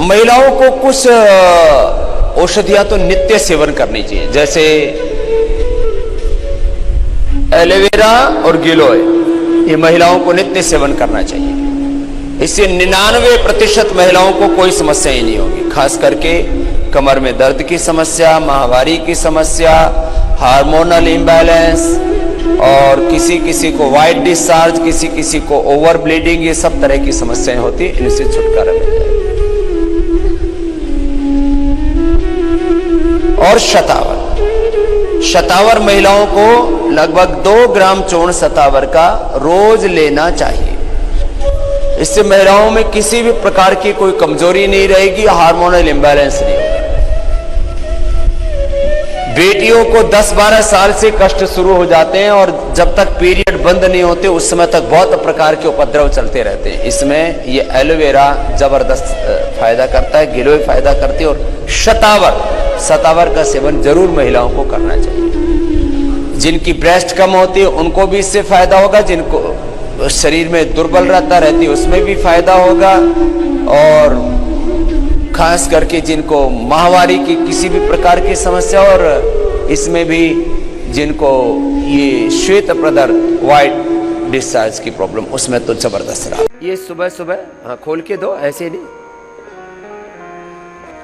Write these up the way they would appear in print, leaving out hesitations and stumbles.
महिलाओं को कुछ औषधियां तो नित्य सेवन करनी चाहिए, जैसे एलोवेरा और गिलोय, ये महिलाओं को नित्य सेवन करना चाहिए। इससे 99% महिलाओं को कोई समस्या ही नहीं होगी, खास करके कमर में दर्द की समस्या, माहवारी की समस्या, हार्मोनल इम्बैलेंस और किसी किसी को वाइट डिस्चार्ज, किसी किसी को ओवर ब्लीडिंग, ये सब तरह की समस्याएं होती है, इनसे छुटकारा मिल जाए। और शतावर महिलाओं को लगभग 2 ग्राम चूर्ण शतावर का रोज लेना चाहिए। इससे महिलाओं में किसी भी प्रकार की कोई कमजोरी नहीं रहेगी, हार्मोनल इंबैलेंस नहीं होगा। बेटियों को 10-12 साल से कष्ट शुरू हो जाते हैं और जब तक पीरियड बंद नहीं होते उस समय तक बहुत प्रकार के उपद्रव चलते रहते हैं। इसमें ये एलोवेरा जबरदस्त फायदा करता है, गिलोय फायदा करती है, और शतावर का सेवन जरूर महिलाओं को करना चाहिए। जिनकी ब्रेस्ट कम होती है उनको भी इससे फायदा होगा, जिनको शरीर में दुर्बल रहती है उसमें भी फायदा होगा, और खास करके जिनको माहवारी की किसी भी प्रकार की समस्या, और इसमें भी जिनको ये श्वेत प्रदर वाइट डिस्चार्ज की प्रॉब्लम, उसमें तो जबरदस्त रहा। ये सुबह सुबह खोल के दो, ऐसे नहीं,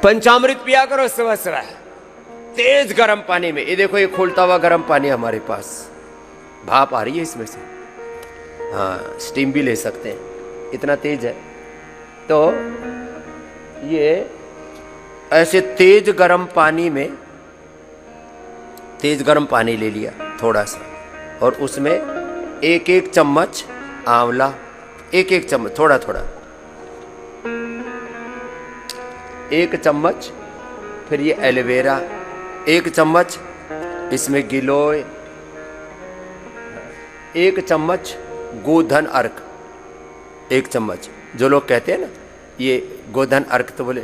पंचामृत पिया करो सुबह सुबह तेज गर्म पानी में। ये देखो, ये खोलता हुआ गर्म पानी हमारे पास, भाप आ रही है इसमें से, हाँ स्टीम भी ले सकते हैं, इतना तेज है। तो ये ऐसे तेज गर्म पानी में, तेज गर्म पानी ले लिया थोड़ा सा, और उसमें 1-1 चम्मच आंवला, 1-1 चम्मच, थोड़ा थोड़ा, 1 चम्मच, फिर ये एलोवेरा 1 चम्मच, इसमें गिलोय 1 चम्मच, गोधन अर्क 1 चम्मच। जो लोग कहते हैं ना ये गोधन अर्क, तो बोले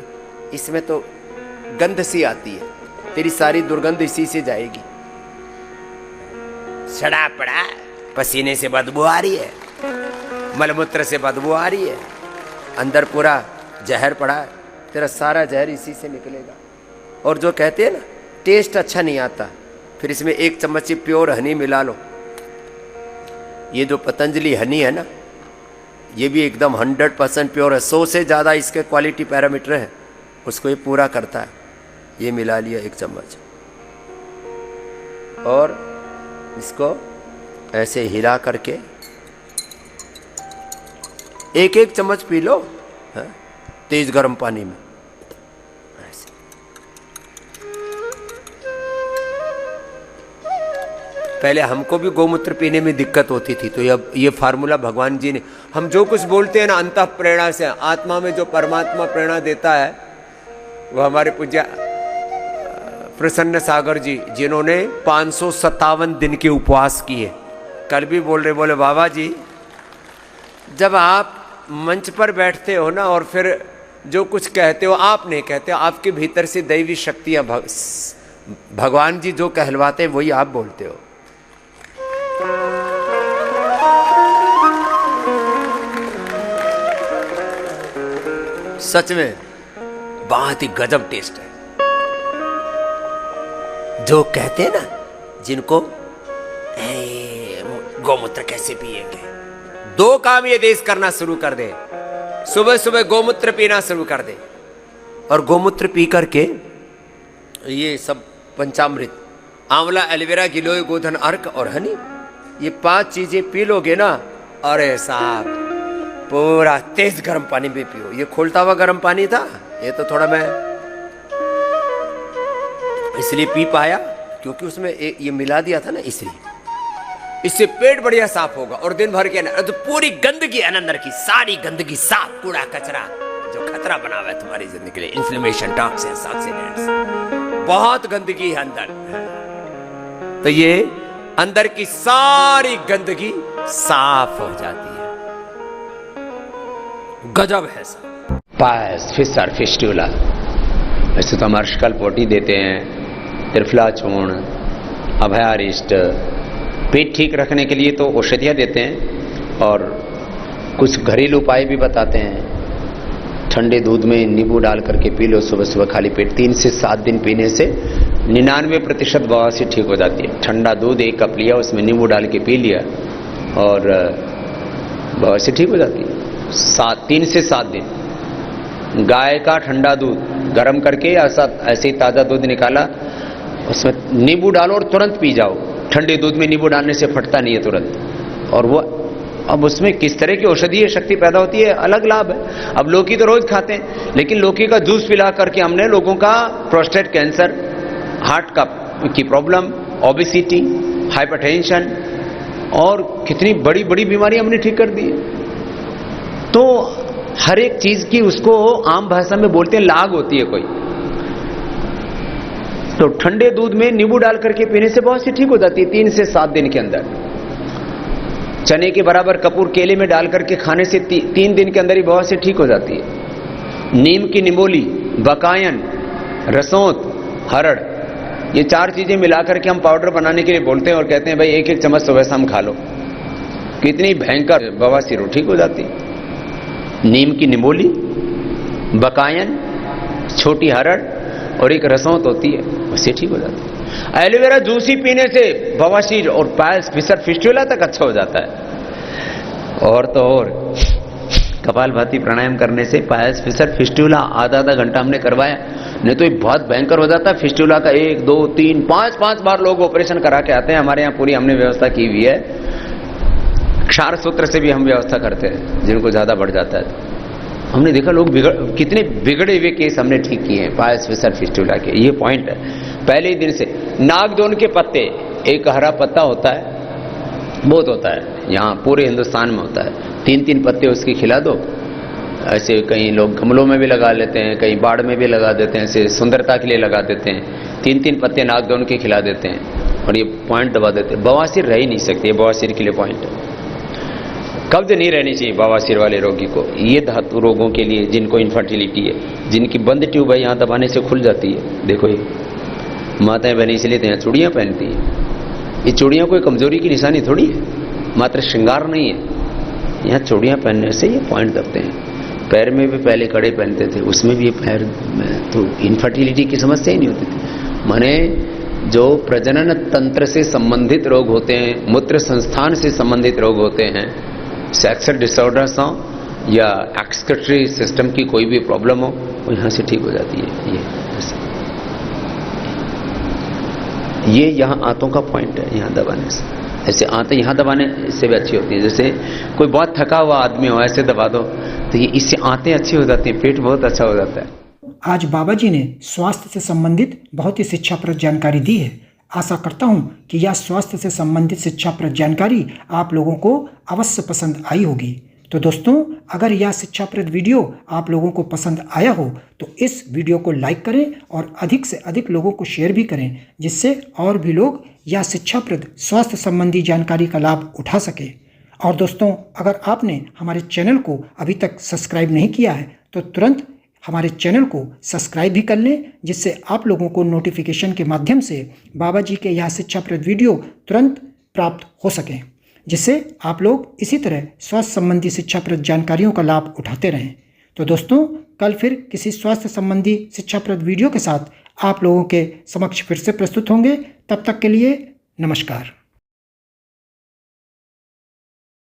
इसमें तो गंध सी आती है, तेरी सारी दुर्गंध इसी से जाएगी, सड़ा पड़ा पसीने से बदबू आ रही है, मलमूत्र से बदबू आ रही है, अंदर पूरा जहर पड़ा है, तेरा सारा जहर इसी से निकलेगा। और जो कहते हैं ना टेस्ट अच्छा नहीं आता, फिर इसमें 1 चम्मच प्योर हनी मिला लो। ये जो पतंजलि हनी है ना, ये भी एकदम 100% प्योर है, 100 से ज़्यादा इसके क्वालिटी पैरामीटर है, उसको ये पूरा करता है। ये मिला लिया 1 चम्मच, और इसको ऐसे हिला करके 1-1 चम्मच पी लो, है? तेज गर्म पानी में ऐसे। पहले हमको भी गोमूत्र पीने में दिक्कत होती थी, तो अब ये फार्मूला भगवान जी ने, हम जो कुछ बोलते हैं ना अंतः प्रेरणा से, आत्मा में जो परमात्मा प्रेरणा देता है, वो हमारे पूज्य प्रसन्न सागर जी, जिन्होंने 557 दिन के उपवास किए, कल भी बोल रहे, बोले बाबा जी जब आप मंच पर बैठते हो ना और फिर जो कुछ कहते हो, आप नहीं कहते, आपके भीतर से दैवी शक्तियां, भगवान जी जो कहलवाते हैं वही आप बोलते हो। सच में बहुत ही गजब टेस्ट है। जो कहते हैं ना, जिनको गोमूत्र कैसे पिएंगे, 2 काम ये देश करना शुरू कर दे, सुबह सुबह गोमूत्र पीना शुरू कर दे, और गोमूत्र पी करके ये सब पंचामृत, आंवला, एलोवेरा, गिलोय, गोधन अर्क और हनी, ये 5 चीजें पी लोगे ना, अरे साहब पूरा तेज गर्म पानी में पियो। ये खोलता हुआ गर्म पानी था, ये तो थोड़ा मैं इसलिए पी पाया क्योंकि उसमें ये मिला दिया था ना, इसलिए। इससे पेट बढ़िया साफ होगा, और दिन भर के तो पूरी गंदगी, अंदर की सारी गंदगी साफ, कूड़ा कचरा जो खतरा बना हुआ है तुम्हारी जिंदगी के लिए, इन्फ्लेमेशन, टॉक्सिन्स, ऑक्सीडेंट्स, बहुत गंदगी है अंदर, तो ये अंदर की सारी गंदगी साफ हो जाती है। गजब है सर। पायस, फिशर, फिस्टुला, ऐसे तो अमर्शकल पोटी देते हैं, त्रिफला चूर्ण, अभयारिष्ट, पेट ठीक रखने के लिए तो औषधियाँ देते हैं, और कुछ घरेलू उपाय भी बताते हैं। ठंडे दूध में नींबू डाल करके पी लो सुबह सुबह खाली पेट। 3 से 7 दिन पीने से 99% बवासीर ठीक हो जाती है। ठंडा दूध 1 कप लिया, उसमें नींबू डाल के पी लिया और बवासीर ठीक हो जाती है। 3 से 7 दिन। गाय का ठंडा दूध गर्म करके या ऐसे ही ताज़ा दूध निकाला, उसमें नींबू डालो और तुरंत पी जाओ। ठंडे दूध में नींबू डालने से फटता नहीं है तुरंत। और वो अब उसमें किस तरह की औषधीय शक्ति पैदा होती है, अलग लाभ है। अब लौकी तो रोज खाते हैं, लेकिन लौकी का जूस पिला करके हमने लोगों का प्रोस्टेट कैंसर, हार्ट की प्रॉब्लम, ओबेसिटी, हाइपरटेंशन और कितनी बड़ी बड़ी बीमारी हमने ठीक कर दी है। तो हर एक चीज की उसको आम भाषा में बोलते हैं लाग होती है कोई। तो ठंडे दूध में नींबू डाल करके पीने से बहुत सी ठीक हो जाती है 3 से 7 दिन के अंदर। चने के बराबर कपूर केले में डाल करके खाने से 3 दिन के अंदर ही बहुत से ठीक हो जाती है। नीम की निमोली, बकायन, रसोंत, हरड़, ये 4 चीजें मिलाकर के हम पाउडर बनाने के लिए बोलते हैं और कहते हैं भाई 1-1 चम्मच सुबह शाम खा लो। कितनी भयंकर बवासीर हो ठीक हो जाती है। नीम की निमोली, बकायन, छोटी हरड़ और एक रसोंत होती है, उससे ठीक हो जाती है। एलोवेरा जूस ही पीने से बवासीर और पायल्स, फिशर, फिस्टुला तक अच्छा हो जाता है। और तो और कपालभाति प्राणायाम करने से पायल्स, फिशर, फिस्टुला आधा घंटा हमने करवाया, नहीं तो ये बहुत भयंकर हो जाता है। फिस्टुला का 1, 2, 3, 5 बार लोग ऑपरेशन करा के आते हैं। हमारे यहाँ पूरी हमने व्यवस्था की हुई है। क्षार सूत्र से भी हम व्यवस्था करते हैं जिनको ज्यादा बढ़ जाता है। हमने देखा लोग कितने बिगड़े हुए केस हमने ठीक किए हैं पायल्स, फिशर, फिस्टुला के। ये पॉइंट है। पहले ही दिन से नागदोन के पत्ते, एक हरा पत्ता होता है, बहुत होता है, यहाँ पूरे हिंदुस्तान में होता है। 3-3 पत्ते उसके खिला दो। ऐसे कई लोग गमलों में भी लगा लेते हैं, कई बाड़ में भी लगा देते हैं, ऐसे सुंदरता के लिए लगा देते हैं। 3-3 पत्ते नागदोन के खिला देते हैं और ये पॉइंट दबा देते हैं। बवासीर रह ही नहीं सकती, बवासीर के लिए पॉइंट है। कब्ज नहीं रहनी चाहिए बवासीर वाले रोगी को। ये धातु रोगों के लिए, जिनको इनफर्टिलिटी है, जिनकी बंद ट्यूब है, यहाँ दबाने से खुल जाती है। देखो ये माताएं बहनें इसलिए तो यहाँ चूड़ियाँ पहनती हैं। ये चूड़ियाँ कोई कमजोरी की निशानी थोड़ी है, मात्र श्रृंगार नहीं है। यहाँ चूड़ियाँ पहनने से ये पॉइंट दबते हैं। पैर में भी पहले कड़े पहनते थे, उसमें भी ये पैर में तो इनफर्टिलिटी की समस्या ही नहीं होती थी। माने जो प्रजनन तंत्र से संबंधित रोग होते हैं, मूत्र संस्थान से संबंधित रोग होते हैं, सेक्सुअल डिसऑर्डर्स हो या एक्सक्रीटरी सिस्टम की कोई भी प्रॉब्लम हो, वो यहाँ से ठीक हो जाती है। ये यहाँ आंतों का पॉइंट है, यहाँ दबाने से। ऐसे आंतें यहाँ दबाने से भी अच्छी होती है। जैसे कोई बहुत थका हुआ आदमी हो, ऐसे दबा दो तो ये इससे आंतें अच्छी हो जाती हैं, पेट बहुत अच्छा हो जाता है। आज बाबा जी ने स्वास्थ्य से संबंधित बहुत ही शिक्षाप्रद जानकारी दी है। आशा करता हूँ कि यह स्वास्थ्य से संबंधित शिक्षाप्रद जानकारी आप लोगों को अवश्य पसंद आई होगी। तो दोस्तों, अगर यह शिक्षाप्रद वीडियो आप लोगों को पसंद आया हो तो इस वीडियो को लाइक करें और अधिक से अधिक लोगों को शेयर भी करें, जिससे और भी लोग यह शिक्षाप्रद स्वास्थ्य संबंधी जानकारी का लाभ उठा सके। और दोस्तों, अगर आपने हमारे चैनल को अभी तक सब्सक्राइब नहीं किया है तो तुरंत हमारे चैनल को सब्सक्राइब भी कर लें, जिससे आप लोगों को नोटिफिकेशन के माध्यम से बाबा जी के यह शिक्षाप्रद वीडियो तुरंत प्राप्त हो सकें, जिससे आप लोग इसी तरह स्वास्थ्य संबंधी शिक्षाप्रद जानकारियों का लाभ उठाते रहें। तो दोस्तों, कल फिर किसी स्वास्थ्य संबंधी शिक्षाप्रद वीडियो के साथ आप लोगों के समक्ष फिर से प्रस्तुत होंगे। तब तक के लिए नमस्कार।